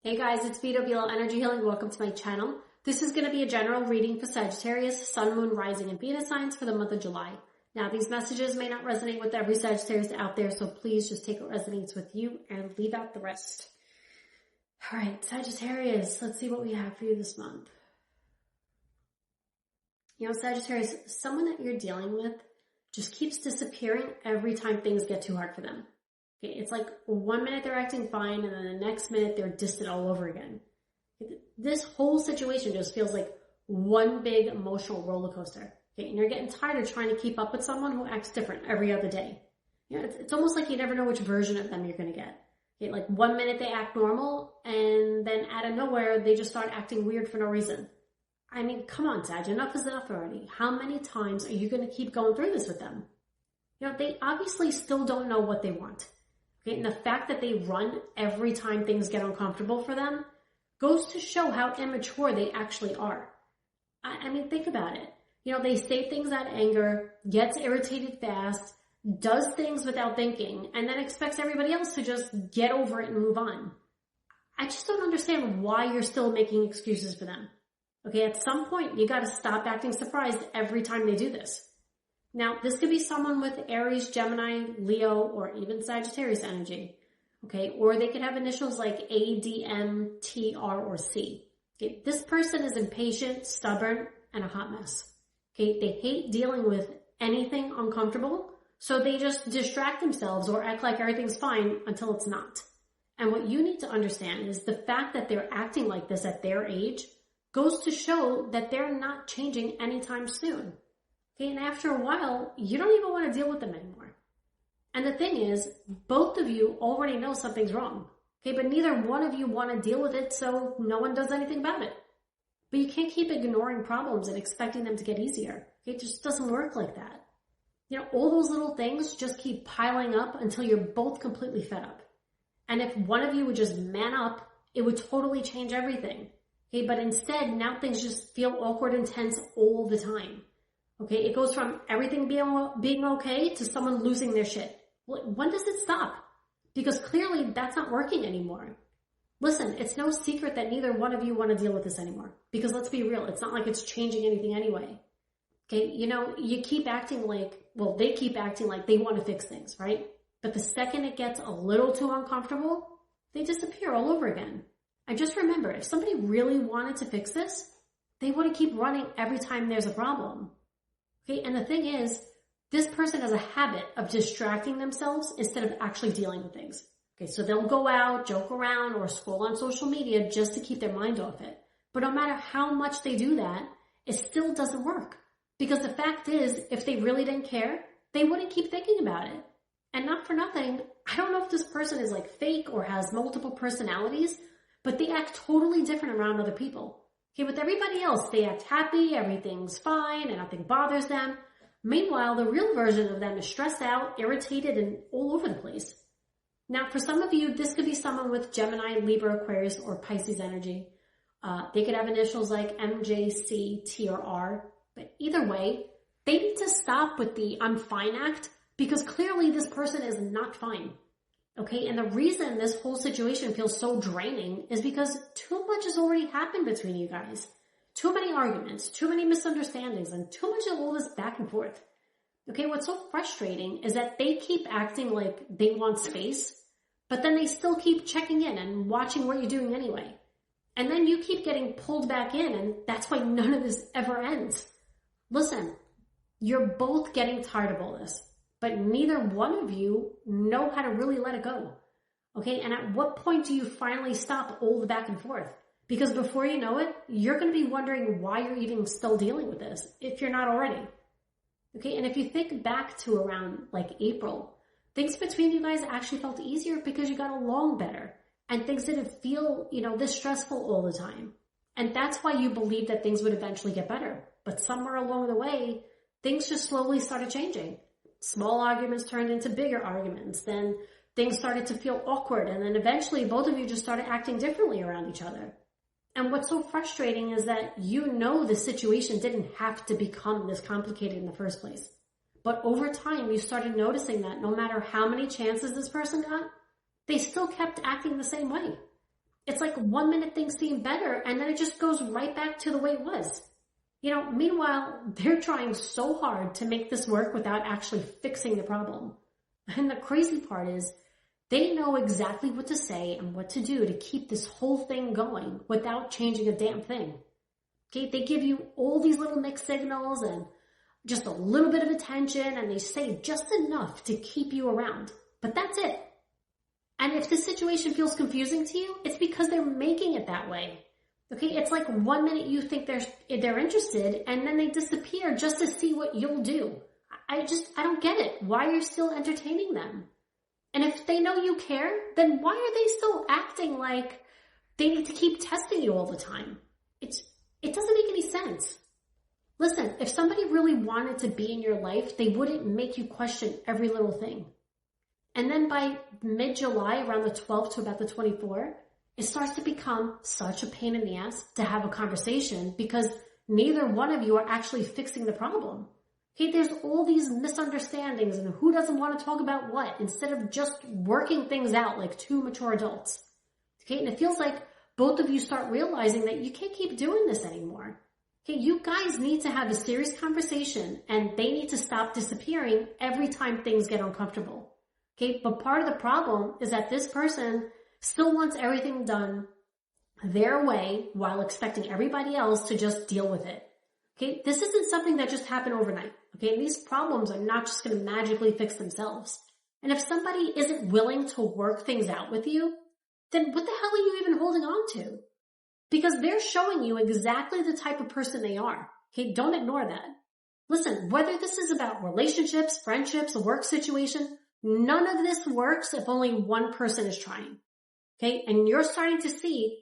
Hey guys, it's Vito Vila Energy Healing. Welcome to my channel. This is going to be a general reading for Sagittarius, Sun, Moon, Rising, and Venus signs for the month of July. Now, these messages may not resonate with every Sagittarius out there, so please just take what resonates with you and leave out the rest. All right, Sagittarius, let's see what we have for you this month. You know, Sagittarius, someone that you're dealing with just keeps disappearing every time things get too hard for them. Okay, it's like 1 minute they're acting fine, and then the next minute they're distant all over again. This whole situation just feels like one big emotional roller coaster. Okay, and you're getting tired of trying to keep up with someone who acts different every other day. You know, it's almost like you never know which version of them you're going to get. Okay, like 1 minute they act normal, and then out of nowhere they just start acting weird for no reason. I mean, come on, Sag, enough is enough already. How many times are you going to keep going through this with them? You know, they obviously still don't know what they want. And the fact that they run every time things get uncomfortable for them goes to show how immature they actually are. I mean, think about it. You know, they say things out of anger, gets irritated fast, does things without thinking, and then expects everybody else to just get over it and move on. I just don't understand why you're still making excuses for them. Okay, at some point, you got to stop acting surprised every time they do this. Now, this could be someone with Aries, Gemini, Leo, or even Sagittarius energy, okay? Or they could have initials like A, D, M, T, R, or C. Okay? This person is impatient, stubborn, and a hot mess. Okay? They hate dealing with anything uncomfortable, so they just distract themselves or act like everything's fine until it's not. And what you need to understand is the fact that they're acting like this at their age goes to show that they're not changing anytime soon. Okay, and after a while, you don't even want to deal with them anymore. And the thing is, both of you already know something's wrong. Okay, but neither one of you want to deal with it, so no one does anything about it. But you can't keep ignoring problems and expecting them to get easier. Okay, it just doesn't work like that. You know, all those little things just keep piling up until you're both completely fed up. And if one of you would just man up, it would totally change everything. Okay, but instead, now things just feel awkward and tense all the time. Okay, it goes from everything being okay to someone losing their shit. When does it stop? Because clearly that's not working anymore. Listen, it's no secret that neither one of you want to deal with this anymore. Because let's be real, it's not like it's changing anything anyway. Okay, you know, you keep acting like, well, they keep acting like they want to fix things, right? But the second it gets a little too uncomfortable, they disappear all over again. And just remember, if somebody really wanted to fix this, they wouldn't keep running every time there's a problem. Okay, and the thing is, this person has a habit of distracting themselves instead of actually dealing with things. Okay, so they'll go out, joke around, or scroll on social media just to keep their mind off it. But no matter how much they do that, it still doesn't work. Because the fact is, if they really didn't care, they wouldn't keep thinking about it. And not for nothing, I don't know if this person is like fake or has multiple personalities, but they act totally different around other people. Okay, with everybody else, they act happy, everything's fine, and nothing bothers them. Meanwhile, the real version of them is stressed out, irritated, and all over the place. Now, for some of you, this could be someone with Gemini, Libra, Aquarius, or Pisces energy. They could have initials like M, J, C, T, or R. But either way, they need to stop with the I'm fine act because clearly this person is not fine. Okay, and the reason this whole situation feels so draining is because too much has already happened between you guys. Too many arguments, too many misunderstandings, and too much of all this back and forth. Okay, what's so frustrating is that they keep acting like they want space, but then they still keep checking in and watching what you're doing anyway. And then you keep getting pulled back in, and that's why none of this ever ends. Listen, you're both getting tired of all this. But neither one of you know how to really let it go. Okay, and at what point do you finally stop all the back and forth? Because before you know it, you're going to be wondering why you're even still dealing with this, if you're not already. Okay, and if you think back to around like April, things between you guys actually felt easier because you got along better. And things didn't feel, this stressful all the time. And that's why you believed that things would eventually get better. But somewhere along the way, things just slowly started changing. Small arguments turned into bigger arguments. Then things started to feel awkward. And then eventually both of you just started acting differently around each other. And what's so frustrating is that the situation didn't have to become this complicated in the first place. But over time, you started noticing that no matter how many chances this person got, they still kept acting the same way. It's like 1 minute things seem better and then it just goes right back to the way it was. Meanwhile, they're trying so hard to make this work without actually fixing the problem. And the crazy part is they know exactly what to say and what to do to keep this whole thing going without changing a damn thing. Okay, they give you all these little mixed signals and just a little bit of attention, and they say just enough to keep you around. But that's it. And if this situation feels confusing to you, it's because they're making it that way. Okay, it's like 1 minute you think they're interested, and then they disappear just to see what you'll do. I don't get it. Why are you still entertaining them? And if they know you care, then why are they still acting like they need to keep testing you all the time? It doesn't make any sense. Listen, if somebody really wanted to be in your life, they wouldn't make you question every little thing. And then by mid-July, around the 12th to about the 24th, it starts to become such a pain in the ass to have a conversation because neither one of you are actually fixing the problem. Okay, there's all these misunderstandings and who doesn't want to talk about what instead of just working things out like two mature adults. Okay, and it feels like both of you start realizing that you can't keep doing this anymore. Okay, you guys need to have a serious conversation and they need to stop disappearing every time things get uncomfortable. Okay, but part of the problem is that this person still wants everything done their way while expecting everybody else to just deal with it. Okay, this isn't something that just happened overnight. Okay, and these problems are not just going to magically fix themselves. And if somebody isn't willing to work things out with you, then what the hell are you even holding on to? Because they're showing you exactly the type of person they are. Okay, don't ignore that. Listen, whether this is about relationships, friendships, a work situation, none of this works if only one person is trying. Okay, and you're starting to see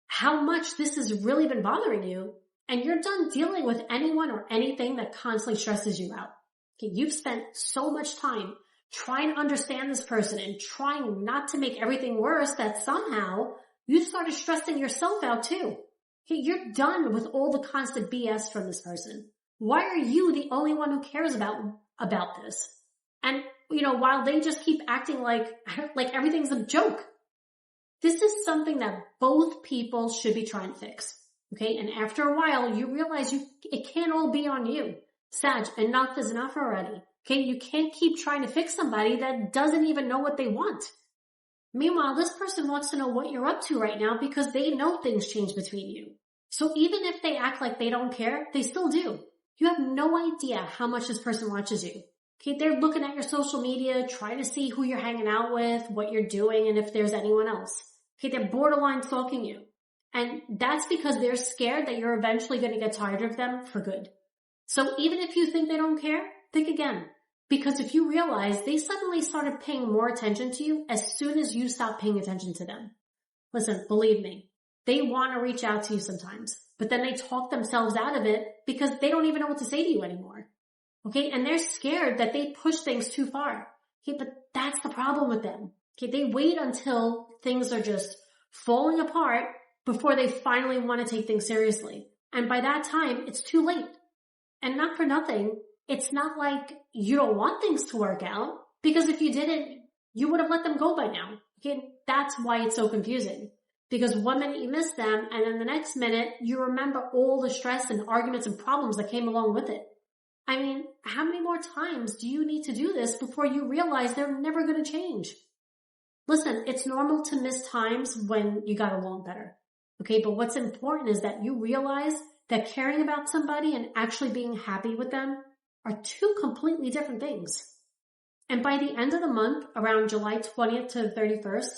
how much this has really been bothering you, and you're done dealing with anyone or anything that constantly stresses you out. Okay, you've spent so much time trying to understand this person and trying not to make everything worse that somehow you've started stressing yourself out too. Okay, you're done with all the constant BS from this person. Why are you the only one who cares about this? And, while they just keep acting like everything's a joke. This is something that both people should be trying to fix. Okay, and after a while, you realize it can't all be on you. Sag, enough is enough already. Okay, you can't keep trying to fix somebody that doesn't even know what they want. Meanwhile, this person wants to know what you're up to right now because they know things change between you. So even if they act like they don't care, they still do. You have no idea how much this person watches you. Okay, they're looking at your social media, trying to see who you're hanging out with, what you're doing, and if there's anyone else. Okay, they're borderline stalking you. And that's because they're scared that you're eventually going to get tired of them for good. So even if you think they don't care, think again. Because if you realize they suddenly started paying more attention to you as soon as you stopped paying attention to them. Listen, believe me, they want to reach out to you sometimes, but then they talk themselves out of it because they don't even know what to say to you anymore. Okay, and they're scared that they push things too far. Okay, but that's the problem with them. Okay, they wait until things are just falling apart before they finally want to take things seriously. And by that time, it's too late. And not for nothing, it's not like you don't want things to work out, because if you didn't, you would have let them go by now. Okay, that's why it's so confusing. Because 1 minute you miss them, and then the next minute you remember all the stress and arguments and problems that came along with it. I mean, how many more times do you need to do this before you realize they're never going to change? Listen, it's normal to miss times when you got along better. Okay, but what's important is that you realize that caring about somebody and actually being happy with them are two completely different things. And by the end of the month, around July 20th to the 31st,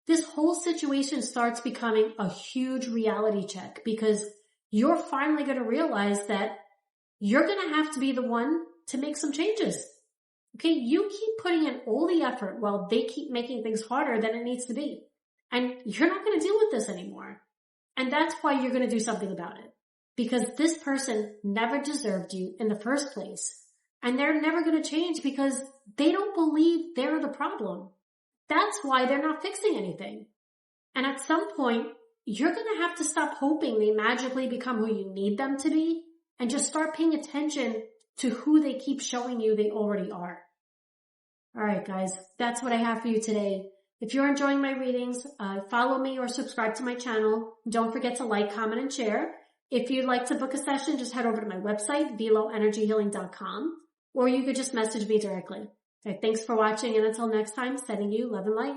this whole situation starts becoming a huge reality check because you're finally going to realize that you're going to have to be the one to make some changes. Okay, you keep putting in all the effort while they keep making things harder than it needs to be. And you're not going to deal with this anymore. And that's why you're going to do something about it. Because this person never deserved you in the first place. And they're never going to change because they don't believe they're the problem. That's why they're not fixing anything. And at some point, you're going to have to stop hoping they magically become who you need them to be and just start paying attention to who they keep showing you they already are. All right, guys, that's what I have for you today. If you're enjoying my readings, follow me or subscribe to my channel. Don't forget to like, comment, and share. If you'd like to book a session, just head over to my website, veloenergyhealing.com, or you could just message me directly. Okay, thanks for watching, and until next time, sending you love and light.